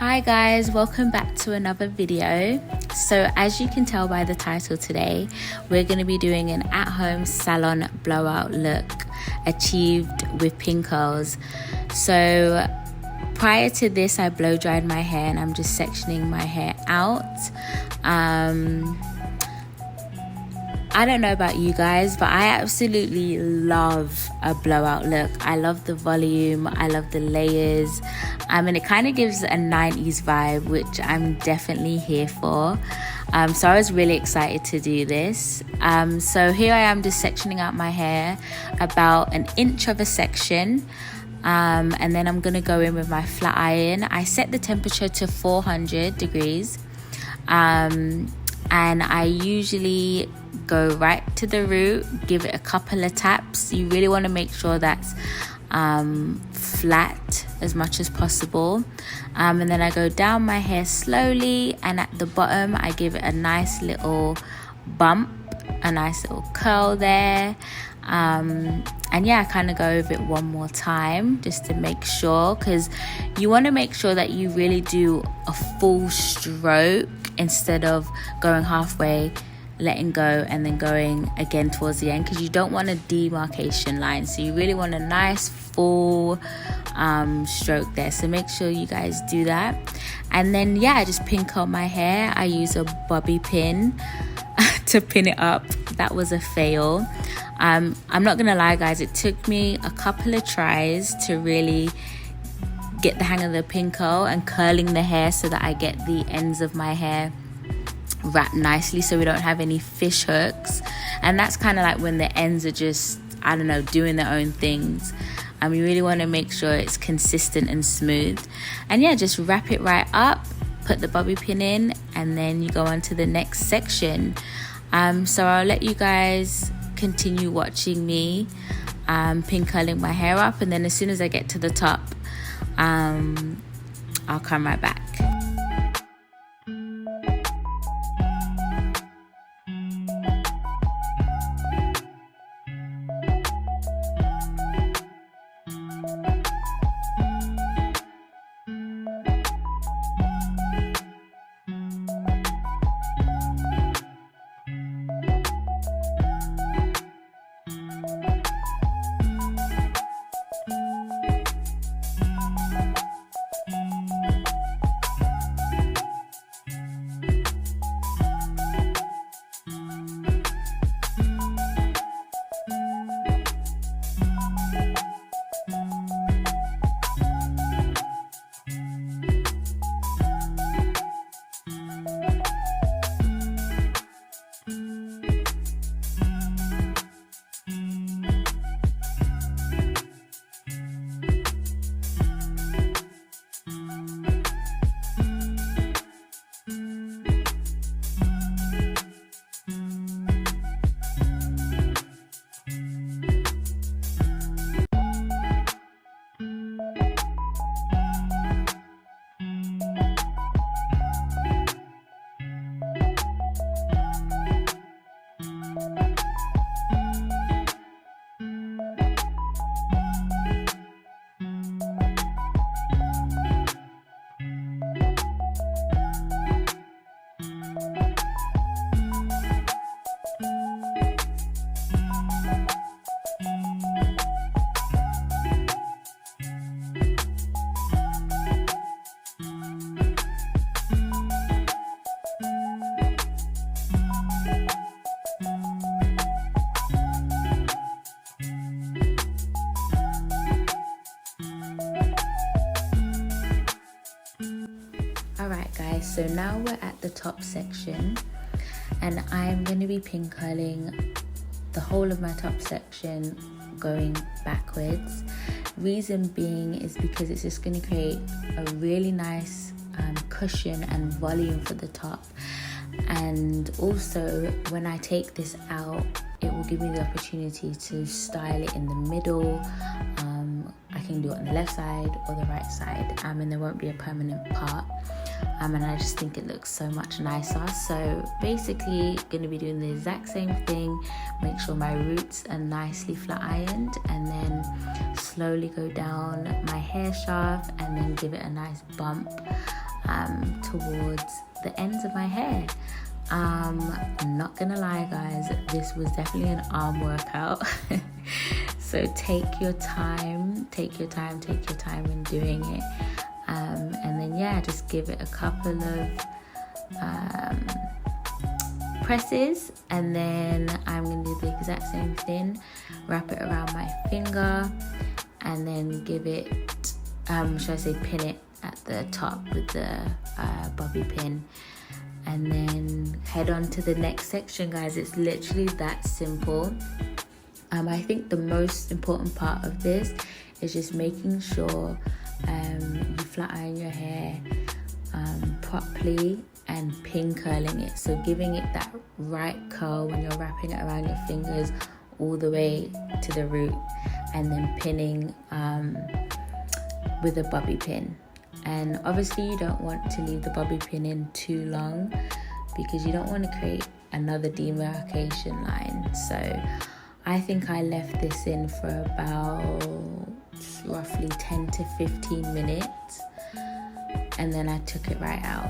Hi guys, welcome back to another video. So as you can tell by the title today, we're going to be doing an at-home salon blowout look achieved with pin curls. So prior to this, I blow dried my hair and I'm just sectioning my hair out. I don't know about you guys, but I absolutely love a blowout look. I love the volume, I love the layers, and it kind of gives a 90s vibe, which I'm definitely here for. So I was really excited to do this. So here I am just sectioning out my hair, about an inch of a section. And then I'm gonna go in with my flat iron. I set the temperature to 400 degrees. And I usually go right to the root, give it a couple of taps. You really want to make sure that's flat as much as possible. And then I go down my hair slowly, and at the bottom I give it a nice little bump, a nice little curl there. And yeah, I kind of go over it one more time just to make sure, because you want to make sure that you really do a full stroke instead of going halfway, letting go, and then going again towards the end, because you don't want a demarcation line. So you really want a nice full stroke there. So make sure you guys do that. And then yeah, I just pin curl my hair. I use a bobby pin to pin it up. That was a fail. I'm not gonna lie guys, it took me a couple of tries to really get the hang of the pin curl and curling the hair so that I get the ends of my hair wrapped nicely so we don't have any fish hooks. And that's kind of like when the ends are just, I don't know, doing their own things. You really want to make sure it's consistent and smooth. And yeah, just wrap it right up, put the bobby pin in, and then you go on to the next section. So I'll let you guys continue watching me pin curling my hair up, and then as soon as I get to the top, I'll come right back. Alright guys, so now we're at the top section, and I'm going to be pin curling the whole of my top section going backwards. Reason being is because it's just going to create a really nice cushion and volume for the top, and also when I take this out, it will give me the opportunity to style it in the middle. I can do it on the left side or the right side, and there won't be a permanent part. And I just think it looks so much nicer. So basically going to be doing the exact same thing. Make sure my roots are nicely flat ironed, and then slowly go down my hair shaft and then give it a nice bump. towards the ends of my hair. Not gonna lie guys, this was definitely an arm workout. So take your time in doing it, and then just give it a couple of presses, and then I'm gonna do the exact same thing, wrap it around my finger, and then give it pin it at the top with the bobby pin, and then head on to the next section, guys. It's literally that simple. I think the most important part of this is just making sure you flat iron your hair properly and pin curling it, so giving it that right curl when you're wrapping it around your fingers all the way to the root, and then pinning with a bobby pin. And obviously you don't want to leave the bobby pin in too long, because you don't want to create another demarcation line. So I think I left this in for about roughly 10 to 15 minutes, and then I took it right out.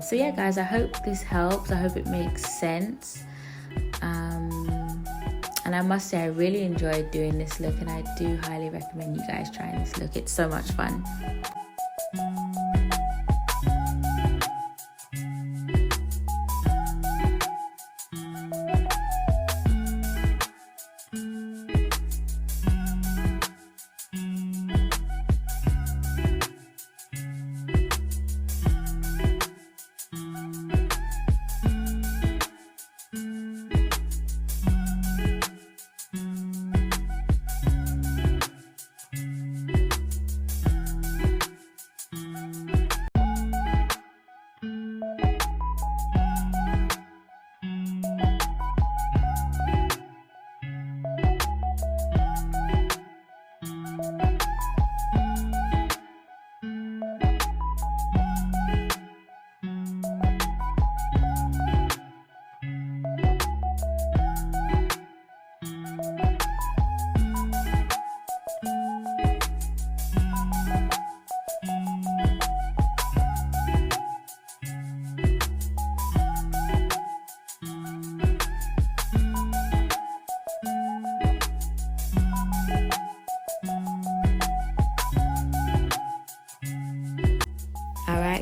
So yeah guys, I hope this helps. I hope it makes sense. And I must say I really enjoyed doing this look, and I do highly recommend you guys trying this look. It's so much fun.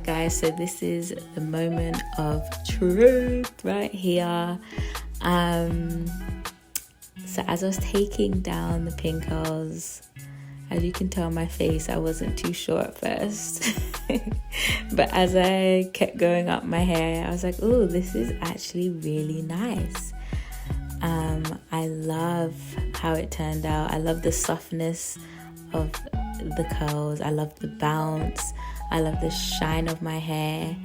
Guys, so this is the moment of truth right here. So as I was taking down the pin curls, as you can tell on my face, I wasn't too sure at first. But as I kept going up my hair, I was like, oh, this is actually really nice. I love how it turned out. I love the softness of the curls. I love the bounce. I love the shine of my hair.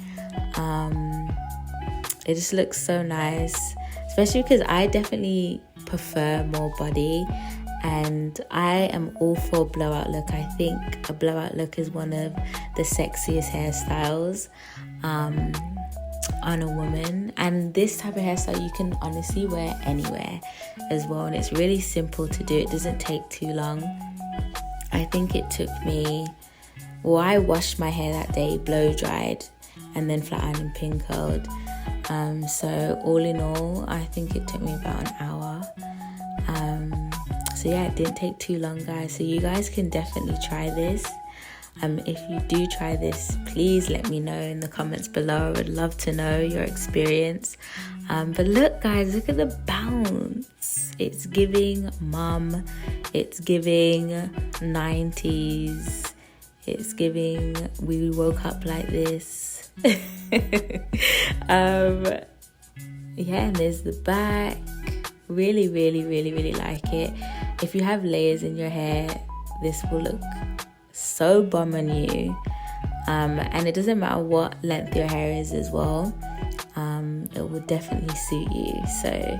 It just looks so nice, especially because I definitely prefer more body, and I am all for a blowout look. I think a blowout look is one of the sexiest hairstyles on a woman, and this type of hairstyle you can honestly wear anywhere as well, and it's really simple to do. It doesn't take too long. I think it took me, well, I washed my hair that day, blow dried, and then flat ironed and pin curled. So all in all, I think it took me about an hour. So yeah, it didn't take too long, guys. So you guys can definitely try this. If you do try this, please let me know in the comments below. I would love to know your experience. But look, guys, look at the bounce. It's giving mum. It's giving 90s. It's giving we woke up like this. Yeah, and there's the back. Really, really, really, really like it. If you have layers in your hair, this will look so bomb on you. And it doesn't matter what length your hair is as well. It will definitely suit you. So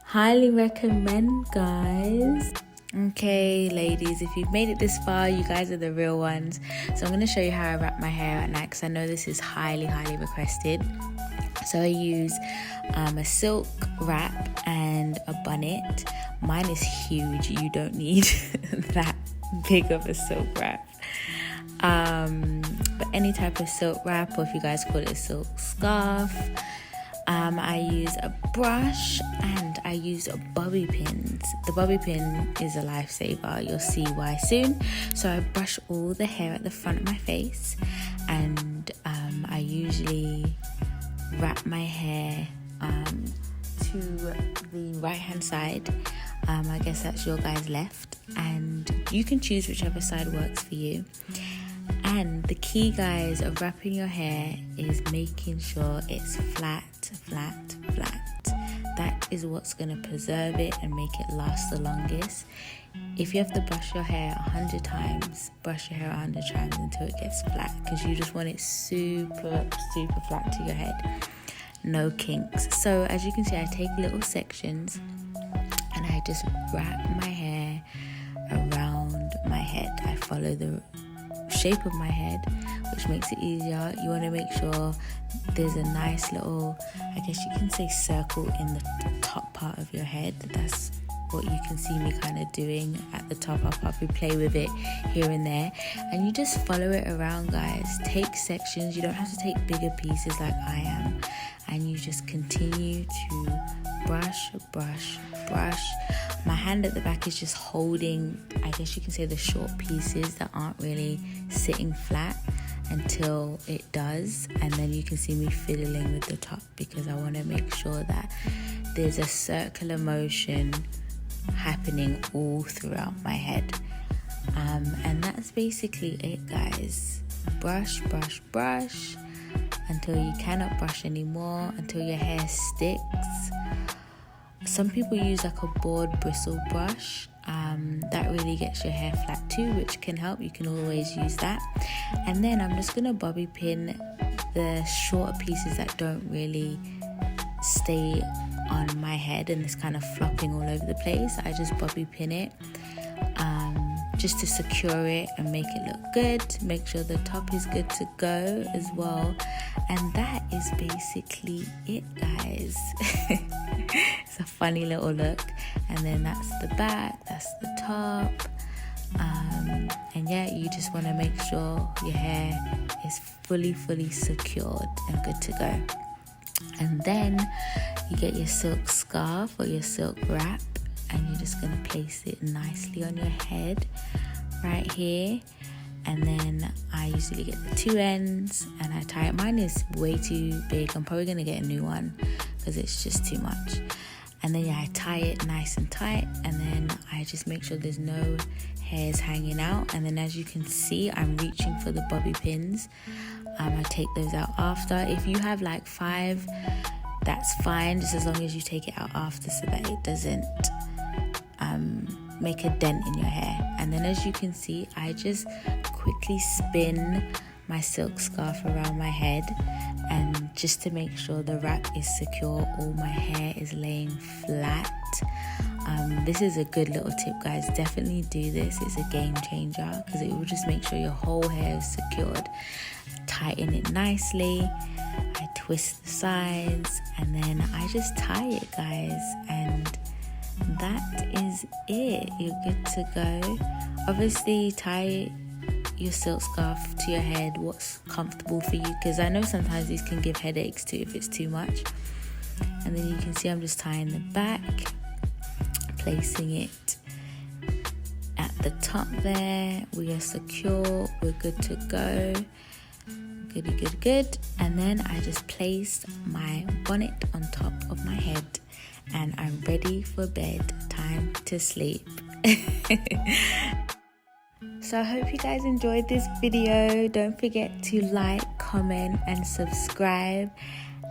highly recommend, guys. Okay, ladies, if you've made it this far, you guys are the real ones. So I'm going to show you how I wrap my hair at night, because I know this is highly, highly requested. So I use a silk wrap and a bonnet. Mine is huge. You don't need that big of a silk wrap. but any type of silk wrap, or if you guys call it a silk scarf. I use a brush and I use bobby pins. The bobby pin is a lifesaver. You'll see why soon. So I brush all the hair at the front of my face, and I usually wrap my hair to the right hand side. I guess that's your guys' left, and you can choose whichever side works for you. And the key, guys, of wrapping your hair is making sure it's flat. That is what's going to preserve it and make it last the longest. If you have to brush your hair 100 times, brush your hair 100 times until it gets flat, because you just want it super flat to your head. No kinks. So as you can see, I take little sections and I just wrap my hair around my head. I follow the shape of my head, which makes it easier. You want to make sure there's a nice little, I guess you can say, circle in the top part of your head. That's what you can see me kind of doing at the top. I'll probably play with it here and there, and you just follow it around, guys. Take sections. You don't have to take bigger pieces like I am, and you just continue to brush. My hand at the back is just holding, I guess you can say, the short pieces that aren't really sitting flat until it does, and then you can see me fiddling with the top, because I want to make sure that there's a circular motion happening all throughout my head. And that's basically it, guys. Brush until you cannot brush anymore, until your hair sticks. Some people use like a board bristle brush. That really gets your hair flat too, which can help. You can always use that. And then I'm just going to bobby pin the shorter pieces that don't really stay on my head and it's kind of flopping all over the place. I just bobby pin it just to secure it and make it look good. Make sure the top is good to go as well. And that is basically it, guys. It's a funny little look. And then that's the back, that's the top. And yeah, you just want to make sure your hair is fully secured and good to go. And then you get your silk scarf or your silk wrap, and you're just going to place it nicely on your head right here. And then I usually get the two ends and I tie it. Mine is way too big. I'm probably going to get a new one because it's just too much. And then yeah, I tie it nice and tight, and then I just make sure there's no hairs hanging out. And then as you can see, I'm reaching for the bobby pins. I take those out after. If you have like 5, that's fine, just as long as you take it out after so that it doesn't make a dent in your hair. And then as you can see, I just quickly spin my silk scarf around my head, and just to make sure the wrap is secure, all my hair is laying flat. This is a good little tip, guys. Definitely do this. It's a game changer because it will just make sure your whole hair is secured. Tighten it nicely. I twist the sides and then I just tie it, guys, and that is it. You're good to go. Obviously, tie your silk scarf to your head what's comfortable for you, because I know sometimes these can give headaches too if it's too much. And then you can see I'm just tying the back, placing it at the top there. We are secure, we're good to go. Good. And then I just place my bonnet on top of my head and I'm ready for bed. Time to sleep. So I hope you guys enjoyed this video. Don't forget to like, comment and subscribe.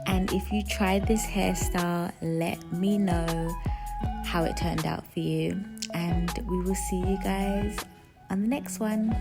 And if you tried this hairstyle, let me know how it turned out for you. And we will see you guys on the next one.